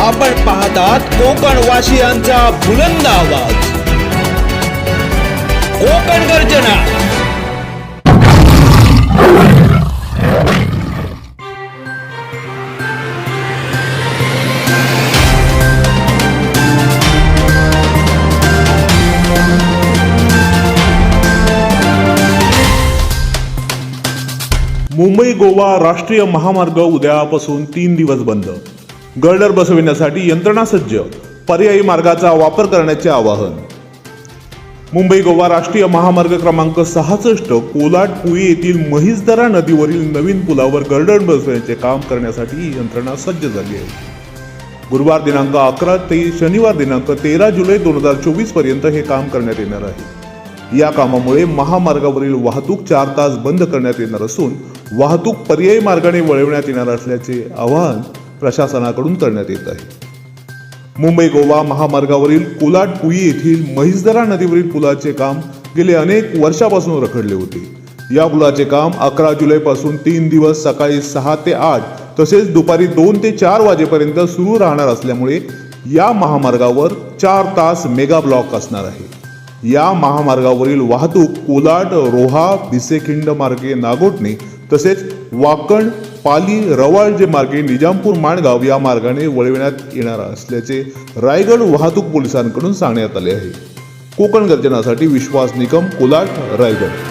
आपण पाहतात कोकण वासियांचा बुलंद आवाज, कोकण गर्जना। मुंबई गोवा राष्ट्रीय महामार्ग उद्यापासून 3 दिवस बंद। गर्डर बसविण्यासाठी यंत्रणा सज्ज, पर्यायी मार्गाचा वापर करण्याचे आवाहन। मुंबई गोवा राष्ट्रीय महामार्ग क्रमांक 66 कोलाड पुई येथील महिसदरा नदीवरील नवीन पुलावर गर्डर बसवण्याचे काम करण्यासाठी यंत्रणा सज्ज झाली आहे। गुरुवार दिनांक 11 ते शनिवार दिनांक 13 जुलै 2024 पर्यंत हे काम करण्यात येणार आहे। या कामामुळे महामार्गावरील वाहतूक 4 तास बंद करण्यात येणार असून वाहतूक पर्यायी मार्गाने वळवण्यात येणार असल्याचे आवाहन प्रशासनाकडून करण्यात येत आहे। मुंबई गोवा महामार्गावरील कोलाड पुई येथील महिसदरा नदीवरील पुलाचे काम गेले अनेक वर्षापासून रखडले होते। या पुलाचे काम 11 जुलैपासून 3 दिवस सकाळी 6 ते 8 तसेच दुपारी 2 ते 4 वाजेपर्यंत सुरू राहणार असल्यामुळे या महामार्गावर 4 तास मेगा ब्लॉक असणार आहे। या महामार्गावरील वाहतूक कोलाड, रोहा, भिसेखिंड मार्गे नागोठणे तसेच वाकण, पाली, रवाळजे मार्गे निजामपूर माणगाव या मार्गाने वळविण्यात येणार असल्याचे रायगड वाहतूक पोलिसांकडून सांगण्यात आले आहे। कोकण गर्जनासाठी विश्वास निकम, कोलाड, रायगड।